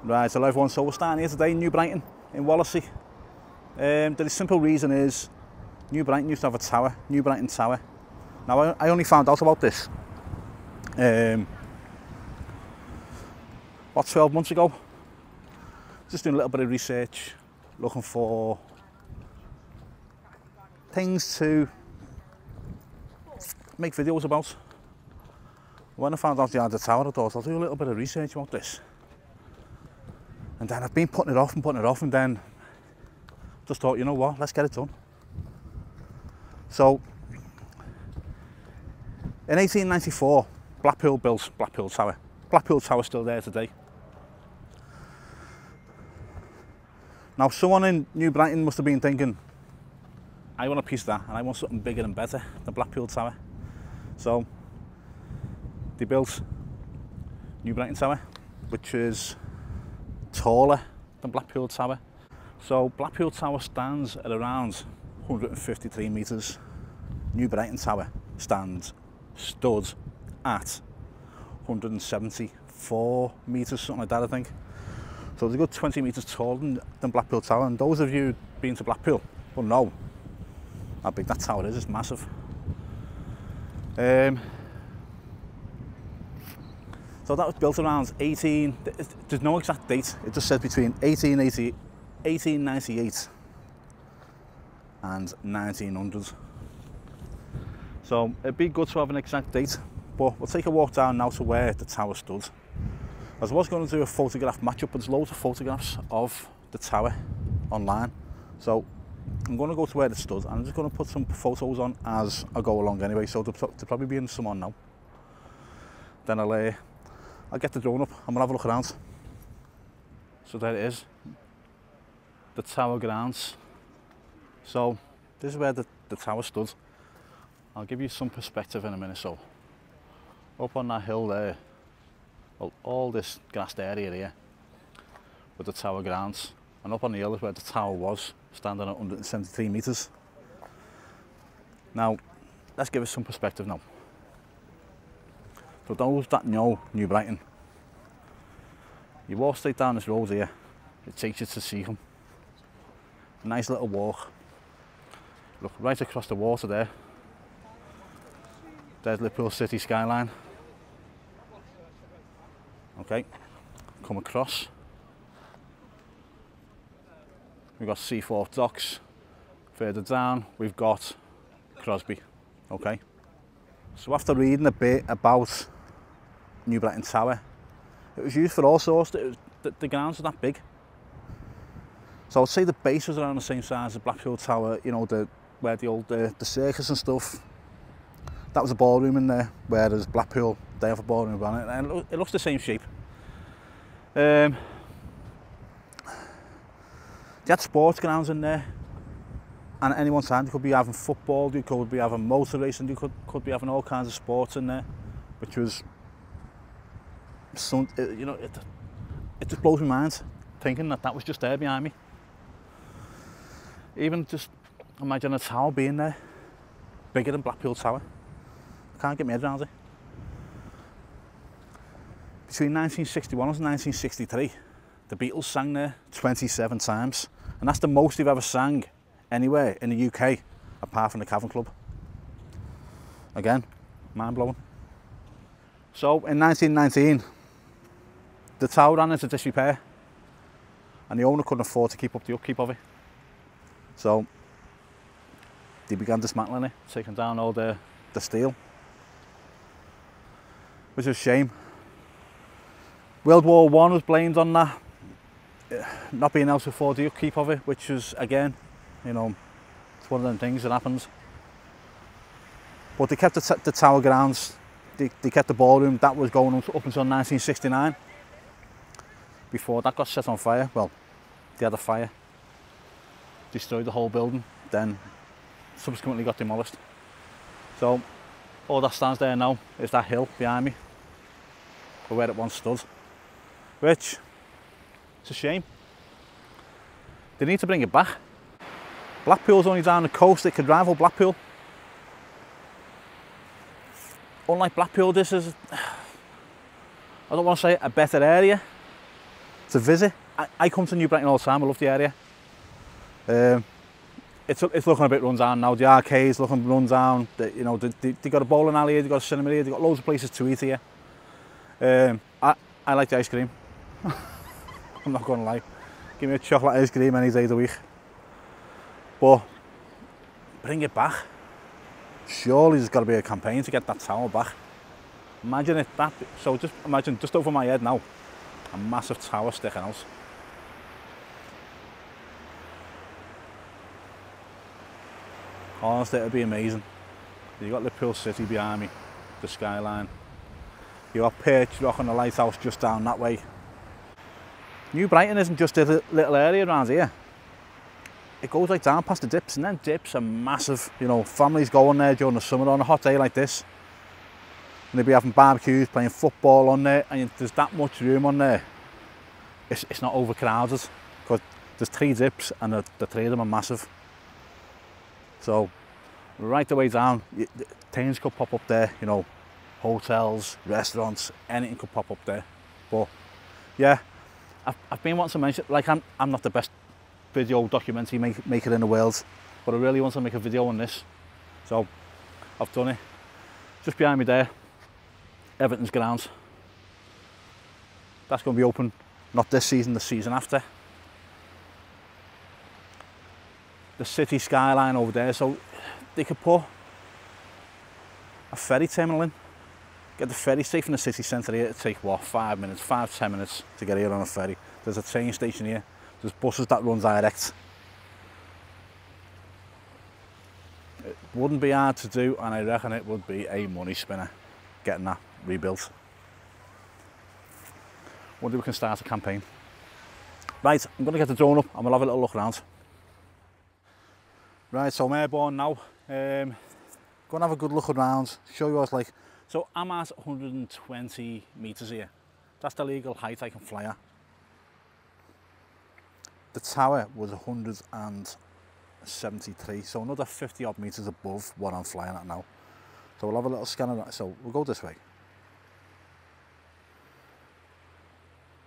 Right, hello everyone, so we're starting here today in New Brighton, in Wallasey. The simple reason is, New Brighton used to have a tower, New Brighton Tower. Now I only found out about this, what, 12 months ago? Just doing a little bit of research, looking for things to make videos about. When I found out they had the tower, I thought I'll do a little bit of research about this. And then I've been putting it off and then just thought, you know what, let's get it done. So, in 1894, Blackpool built Blackpool Tower. Blackpool Tower's still there today. Now, someone in New Brighton must have been thinking, I want a piece of that, and I want something bigger and better than Blackpool Tower. So, they built New Brighton Tower, which is taller than Blackpool Tower. So Blackpool Tower stands at around 153 metres. New Brighton Tower stood at 174 metres, something like that I think. So it's a good 20 metres taller than Blackpool Tower, and those of you who've been to Blackpool will know how big that tower is. It's massive. So that was built around there's no exact date, it just said between 1898 and 1900. So it'd be good to have an exact date, but we'll take a walk down now to where the tower stood. As I was going to do a photograph matchup, but there's loads of photographs of the tower online. So I'm going to go to where it stood, and I'm just going to put some photos on as I go along anyway, so they'll probably be in some on now. Then I'll get the drone up and we'll have a look around. So there it is, the tower grounds. So this is where the tower stood. I'll give you some perspective in a minute. So up on that hill there, well, all this grassed area here with the tower grounds, and up on the hill is where the tower was, standing at 173 metres. Now let's give it some perspective now. For those that know New Brighton, you walk straight down this road here, it takes you to Seacombe. Nice little walk. Look right across the water there. There's Liverpool City skyline. Okay, come across. We've got Seaforth Docks. Further down, we've got Crosby. Okay. So after reading a bit about New Brighton Tower, it was used for all sorts. The grounds were that big. So I'd say the base was around the same size as Blackpool Tower, you know, where the circus and stuff. That was a ballroom in there, whereas Blackpool, they have a ballroom on it, and it looks the same shape. They had sports grounds in there, and at any one time you could be having football, you could be having motor racing, you could be having all kinds of sports in there, which was, you know, it just blows my mind thinking that was just there behind me. Even just imagine a tower being there, bigger than Blackpool Tower. I can't get my head around it. Between 1961 and 1963, the Beatles sang there 27 times, and that's the most they've ever sang anywhere in the UK, apart from the Cavern Club. Again, mind-blowing. So in 1919, the tower ran into disrepair, and the owner couldn't afford to keep up the upkeep of it. So they began dismantling it, taking down all the steel, which is a shame. World War I was blamed on that, not being able to afford the upkeep of it, which was, again, you know, it's one of them things that happens. But they kept the tower grounds, they kept the ballroom, that was going up until 1969. Before that got set on fire, well, they had a fire, destroyed the whole building, then subsequently got demolished. So all that stands there now is that hill behind me, for where it once stood, which, it's a shame. They need to bring it back. Blackpool's only down the coast, it could rival Blackpool. Unlike Blackpool, this is, I don't want to say a better area to visit. I come to New Brighton all the time, I love the area. It's looking a bit run down now, the arcade's looking run down, you know, they got a bowling alley here, they got a cinema here, they got loads of places to eat here. I like the ice cream, I'm not going to lie. Give me a chocolate ice cream any day of the week. But bring it back. Surely there's got to be a campaign to get that tower back. Imagine it that, so just imagine just over my head now, a massive tower sticking out. Honestly, it'd be amazing. You got Liverpool City behind me, the skyline. You got Perch Rock and the lighthouse just down that way. New Brighton isn't just a little area around here. It goes like down past the dips, and then dips are massive. You know, families going there during the summer on a hot day like this. And they'll be having barbecues, playing football on there, and there's that much room on there. It's not overcrowded, because there's 3 dips and the 3 of them are massive. So, right the way down, things could pop up there, you know, hotels, restaurants, anything could pop up there. But, yeah, I've been wanting to mention, like, I'm not the best video documentary maker in the world, but I really want to make a video on this. So, I've done it. Just behind me there, Everton's ground. That's going to be open, not this season, the season after. The city skyline over there, so they could put a ferry terminal in. Get the ferry straight from the city centre here. It'd take what, 5 minutes, 5-10 minutes to get here on a ferry. There's a train station here. There's buses that run direct. It wouldn't be hard to do, and I reckon it would be a money spinner getting that rebuilt. Wonder if we can start a campaign. Right, I'm going to get the drone up and we'll have a little look around. Right, so I'm airborne now. Going to have a good look around, show you what it's like. So I'm at 120 metres here. That's the legal height I can fly at. The tower was 173, so another 50 odd metres above what I'm flying at now. So we'll have a little scan of that. So we'll go this way.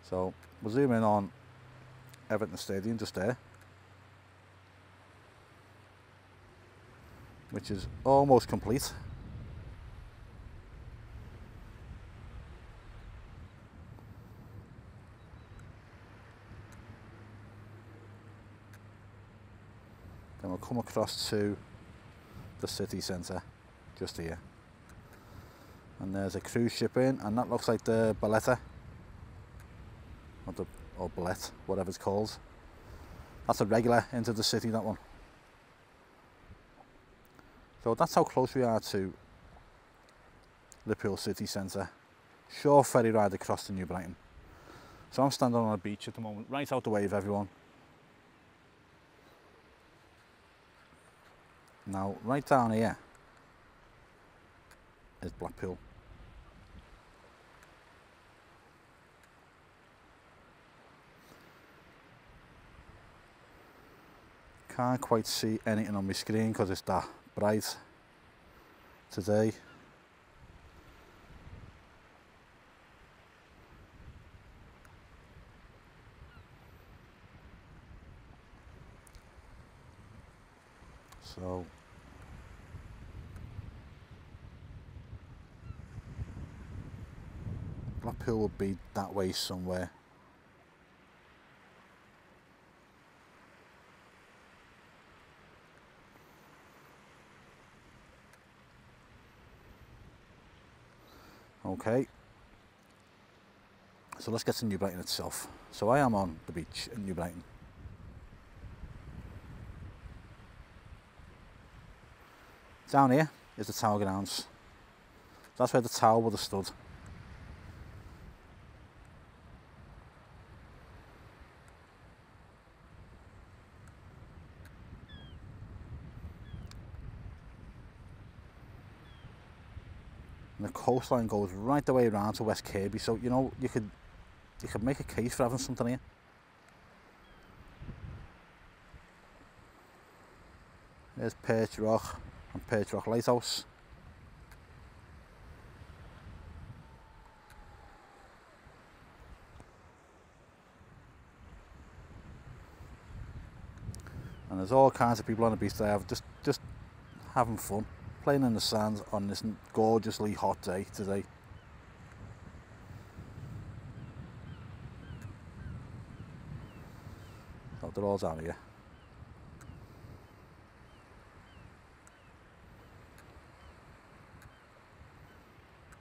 So we'll zoom in on Everton Stadium just there, which is almost complete. Then we'll come across to the city centre, just here. And there's a cruise ship in, and that looks like the Balletta, or Ballet, whatever it's called. That's a regular into the city, that one. So that's how close we are to Liverpool city centre. Short ferry ride across to New Brighton. So I'm standing on a beach at the moment, right out the way of everyone. Now, right down here is Blackpool. Can't quite see anything on my screen because it's that bright today. So Blackpool will be that way somewhere. Okay, so let's get to New Brighton itself. So I am on the beach in New Brighton. Down here is the tower grounds. That's where the tower would have stood. And the coastline goes right the way around to West Kirby, so you know you could make a case for having something here. There's Perch Rock and Perch Rock Lighthouse. And there's all kinds of people on the beach there just having fun, playing in the sand on this gorgeously hot day today. So they're all down here.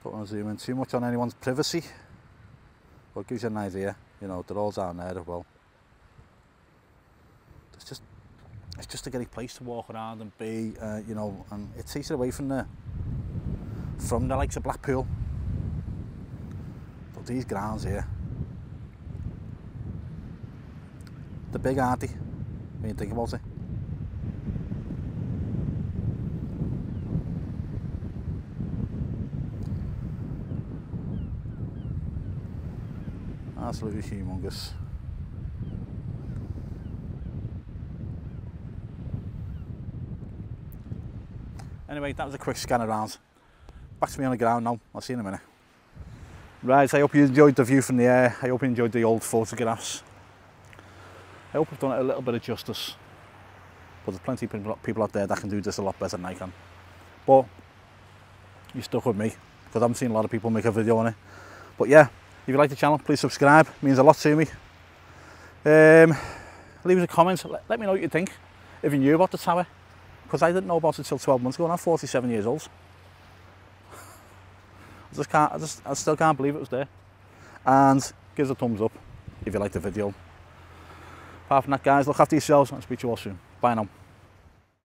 Don't want to zoom in too much on anyone's privacy, but it gives you an idea, you know, they're all down there as well. It's just a great place to walk around and be, you know, and it takes it away from the likes of Blackpool. But these grounds here, they're big, aren't they, when you think about it? Absolutely humongous. Anyway, that was a quick scan around. Back to me on the ground now. I'll see you in a minute. Right, I hope you enjoyed the view from the air. I hope you enjoyed the old photographs. I hope I've done it a little bit of justice. But there's plenty of people out there that can do this a lot better than I can. But you stuck with me, because I haven't seen a lot of people make a video on it. But yeah, if you like the channel, please subscribe. It means a lot to me. Leave us a comment. Let me know what you think. If you knew about the tower. Because I didn't know about it till 12 months ago and I'm 47 years old. I still can't believe it was there. And give us a thumbs up if you liked the video. Apart from that, guys, look after yourselves and I'll speak to you all soon. Bye now.